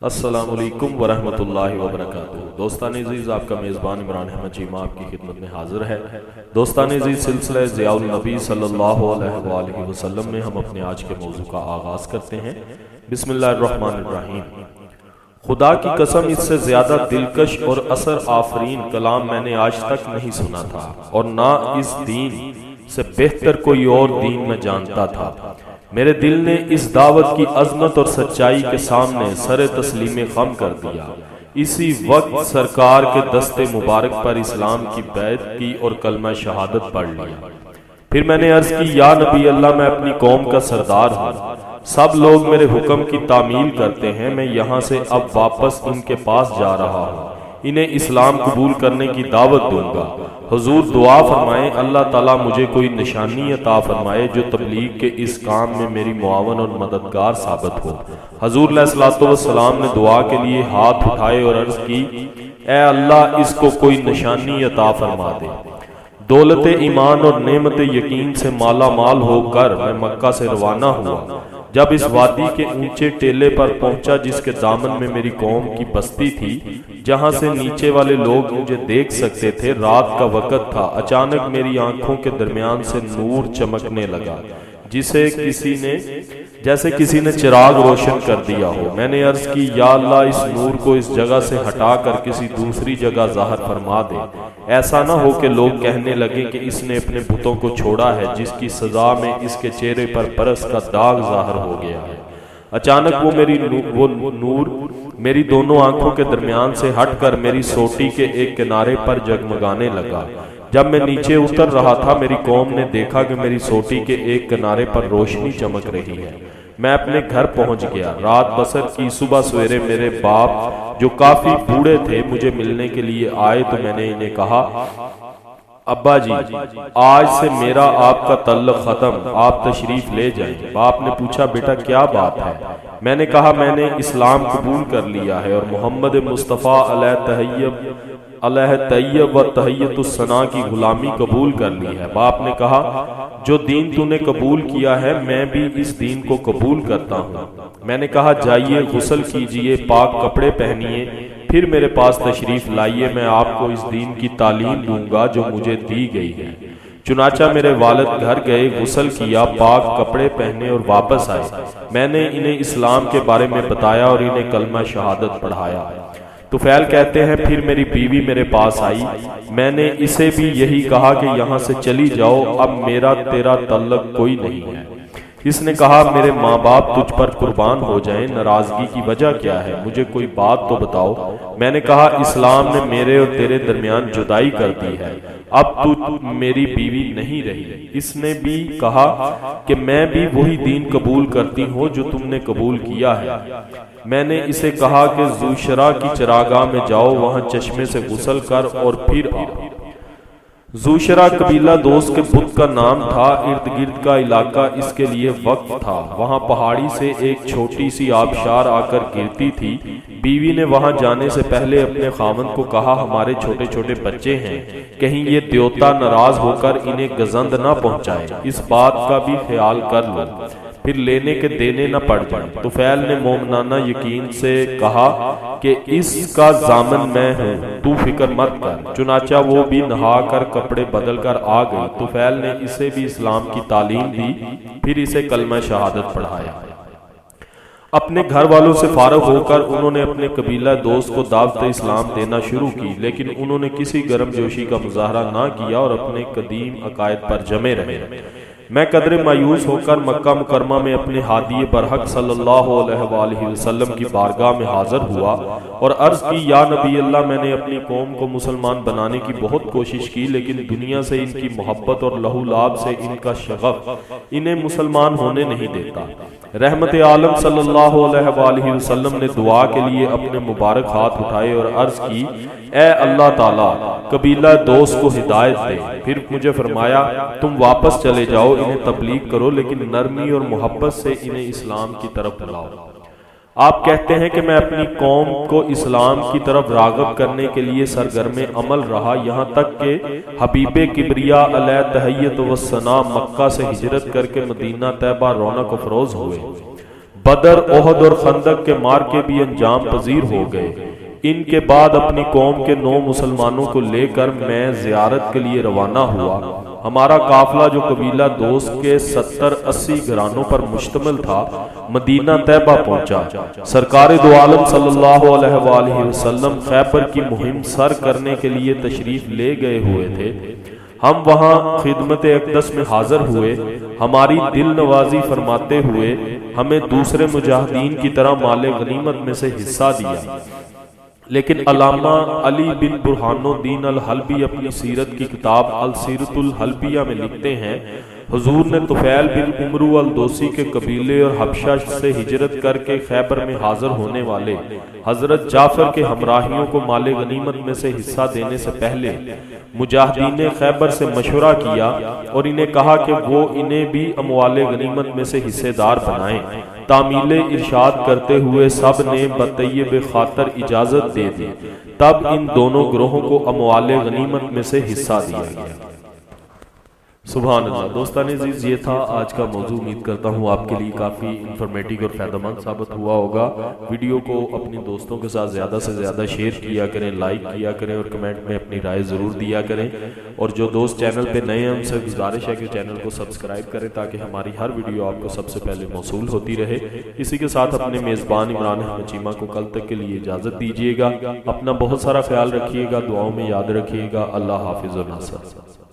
السلام علیکم ورحمۃ اللہ وبرکاتہ۔ دوستان عزیز، آپ کا میزبان عمران احمد چیمہ آپ کی خدمت میں حاضر ہے۔ دوستان عزیز، سلسلہ ضیاء النبی صلی اللہ علیہ وآلہ وسلم میں ہم اپنے آج کے موضوع کا آغاز کرتے ہیں۔ بسم اللہ الرحمن الرحیم۔ خدا کی قسم، اس سے زیادہ دلکش اور اثر آفرین کلام میں نے آج تک نہیں سنا تھا، اور نہ اس دین سے بہتر کوئی اور دین میں جانتا تھا۔ میرے دل نے اس دعوت کی عظمت اور سچائی کے سامنے سر تسلیم خم کر دیا۔ اسی وقت سرکار کے دست مبارک پر اسلام کی بیعت کی اور کلمہ شہادت پڑھ لیا۔ پھر میں نے عرض کی، یا نبی اللہ، میں اپنی قوم کا سردار ہوں، سب لوگ میرے حکم کی تعمیل کرتے ہیں، میں یہاں سے اب واپس ان کے پاس جا رہا ہوں، انہیں اسلام قبول کرنے کی دعوت دوں گا۔ حضور دعا فرمائیں اللہ تعالیٰ مجھے کوئی نشانی عطا فرمائے جو تبلیغ کے اس کام میں میری معاون اور مددگار ثابت ہو۔ حضور علیہ الصلوۃ والسلام نے دعا کے لیے ہاتھ اٹھائے اور عرض کی، اے اللہ، اس کو کوئی نشانی عطا فرما دے۔ دولت ایمان اور نعمت یقین سے مالا مال ہو کر میں مکہ سے روانہ ہوا۔ جب اس وادی کے اونچے ٹیلے پر پہنچا جس کے دامن میں میری قوم کی بستی تھی، جہاں سے نیچے والے لوگ مجھے دیکھ سکتے تھے، رات کا وقت تھا، اچانک میری آنکھوں کے درمیان سے نور چمکنے لگا جیسے کسی نے چراغ روشن کر دیا ہو۔ میں نے عرض کی، یا اللہ، اس نور کو اس جگہ سے ہٹا کر کسی دوسری جگہ ظاہر فرما دے، ایسا نہ ہو کہ لوگ کہنے لگیں کہ اس نے اپنے بتوں کو چھوڑا ہے، جس کی سزا میں اس کے چہرے پر برس کا داغ ظاہر ہو گیا ہے۔ اچانک وہ نور میری دونوں آنکھوں کے درمیان سے ہٹ کر میری سوٹی کے ایک کنارے پر جگمگانے لگا۔ جب میں نیچے اتر رہا تھا، میری قوم نے دیکھا کہ میری سوٹی کے ایک کنارے پر روشنی چمک رہی ہے۔ میں اپنے گھر پہنچ گیا۔ رات بسر کی، صبح سویرے میرے باپ جو کافی بوڑھے تھے مجھے ملنے کے لیے آئے تو میں نے انہیں کہا، ابا جی، آج سے میرا آپ کا تعلق ختم، آپ تشریف لے جائیں۔ باپ نے پوچھا، بیٹا کیا بات ہے؟ میں نے کہا، میں نے اسلام قبول کر لیا ہے اور محمد مصطفیٰ علیہ طیب و تحیت الثنا کی غلامی قبول کر لی ہے۔ باپ نے کہا، جو دین تو نے قبول کیا ہے میں بھی اس دین کو قبول کرتا ہوں۔ میں نے کہا، جائیے غسل کیجئے، پاک کپڑے پہنیے، پھر میرے پاس تشریف لائیے، میں آپ کو اس دین کی تعلیم دوں گا جو مجھے دی گئی ہے۔ چنانچہ میرے والد گھر گئے، غسل کیا، پاک کپڑے پہنے اور واپس آئے۔ میں نے انہیں اسلام کے بارے میں بتایا اور انہیں کلمہ شہادت پڑھایا۔ طفیل کہتے ہیں، پھر میری بیوی میرے پاس آئی، میں نے اسے بھی یہی کہا کہ یہاں سے چلی جاؤ، اب میرا تیرا تعلق کوئی نہیں ہے۔ اس نے کہا، میرے ماں باپ تجھ پر قربان ہو جائیں، ناراضگی کی وجہ کیا ہے؟ مجھے کوئی بات تو بتاؤ۔ میں نے کہا، اسلام نے میرے اور تیرے درمیان جدائی کر دی ہے، اب تو میری بیوی نہیں رہی۔ اس نے بھی کہا کہ میں بھی وہی دین قبول کرتی ہوں جو تم نے قبول کیا ہے۔ میں نے اسے کہا کہ زوشرا کی چراگاہ میں جاؤ، وہاں چشمے سے غسل کر اور پھر آ۔ زوشرا قبیلہ دوست کے بت کا نام تھا، ارد گرد کا علاقہ اس کے لیے وقف تھا۔ وہاں پہاڑی سے ایک چھوٹی سی آبشار آ کر گرتی تھی۔ بیوی نے وہاں جانے سے پہلے اپنے خاوند کو کہا، ہمارے چھوٹے چھوٹے بچے ہیں، کہیں یہ دیوتا ناراض ہو کر انہیں گزند نہ پہنچائے، اس بات کا بھی خیال کر لو، پھر لینے کے دینے نہ پڑ جائیں۔ طفیل نے مومنانہ یقین سے کہا کہ اس کا ضامن میں ہوں، تو فکر مت کر۔ چنانچہ وہ بھی نہا کر کپڑے بدل کر آ گئی۔ طفیل نے اسے بھی اسلام کی تعلیم دی، پھر اسے کلمہ شہادت پڑھایا۔ اپنے گھر والوں سے فارغ ہو کر انہوں نے اپنے قبیلہ دوست کو دعوت اسلام دینا شروع کی، لیکن انہوں نے کسی گرم جوشی کا مظاہرہ نہ کیا اور اپنے قدیم عقائد پر جمے رہے۔ میں قدر مایوس ہو کر مکہ مکرمہ میں اپنے ہادی برحق صلی اللہ علیہ وآلہ وسلم کی بارگاہ میں حاضر ہوا اور عرض کی، یا نبی اللہ، میں نے اپنی قوم کو مسلمان بنانے کی بہت کوشش کی، لیکن دنیا سے ان کی محبت اور لہو لعاب سے ان کا شغف انہیں مسلمان ہونے نہیں دیتا۔ رحمت عالم صلی اللہ علیہ وآلہ وسلم نے دعا کے لیے اپنے مبارک ہاتھ اٹھائے اور عرض کی، اے اللہ تعالیٰ، قبیلہ دوست کو ہدایت دے۔ پھر مجھے فرمایا، تم واپس چلے جاؤ، انہیں تبلیغ کرو، لیکن نرمی اور محبت سے انہیں اسلام کی طرف بلاؤ۔ آپ کہتے ہیں کہ میں اپنی قوم کو اسلام کی طرف راغب کرنے کے لیے سرگرم عمل رہا، یہاں تک کہ حبیب کبریا علیہ تحیت و ثنا مکہ سے ہجرت کر کے مدینہ طیبہ رونق افروز ہوئے۔ بدر، احد اور خندق کے مارکے بھی انجام پذیر ہو گئے۔ ان کے بعد اپنی قوم کے 9 مسلمانوں کو لے کر میں زیارت کے لیے روانہ ہوا۔ ہمارا قافلہ جو قبیلہ دوست کے 70-80 گھرانوں پر مشتمل تھا، مدینہ طیبہ پہنچا۔ سرکار دو عالم صلی اللہ علیہ وآلہ وسلم خیبر کی مہم سر کرنے کے لیے تشریف لے گئے ہوئے تھے۔ ہم وہاں خدمت اقدس میں حاضر ہوئے۔ ہماری دل نوازی فرماتے ہوئے ہمیں دوسرے مجاہدین کی طرح مال غنیمت میں سے حصہ دیا، لیکن علامہ علی بن برہان الدین الحلبی اپنی سیرت کی کتاب السیرۃ الحلبیہ میں لکھتے ہیں، حضور نے طفیل بن عمرو الدوسی کے قبیلے اور حبشہ سے ہجرت کر کے خیبر میں حاضر ہونے والے حضرت جعفر کے ہمراہیوں کو مال غنیمت میں سے حصہ دینے سے پہلے مجاہدین خیبر سے مشورہ کیا اور انہیں کہا کہ وہ انہیں بھی اموال غنیمت میں سے حصے دار بنائیں۔ تعمیل ارشاد کرتے ہوئے سب نے بطیب خاطر اجازت دے دی، تب ان دونوں گروہوں کو اموال غنیمت میں سے حصہ دیا گیا۔ سبحان اللہ۔ دوستان عزیز، یہ تھا آج کا موضوع۔ امید کرتا ہوں آپ کے لیے کافی انفارمیٹیو اور فائدہ مند ثابت ہوا ہوگا۔ ویڈیو کو اپنی دوستوں کے ساتھ زیادہ سے زیادہ شیئر کیا کریں، لائک کیا کریں اور کمنٹ میں اپنی رائے ضرور دیا کریں، اور جو دوست چینل پہ نئے ہیں ان سے گزارش ہے کہ چینل کو سبسکرائب کریں تاکہ ہماری ہر ویڈیو آپ کو سب سے پہلے موصول ہوتی رہے۔ اسی کے ساتھ اپنے میزبان عمران احمد چیمہ کو کل تک کے لیے اجازت دیجیے گا۔ اپنا بہت سارا خیال رکھیے گا، دعاؤں میں یاد رکھیے گا۔ اللہ حافظ و ناصر۔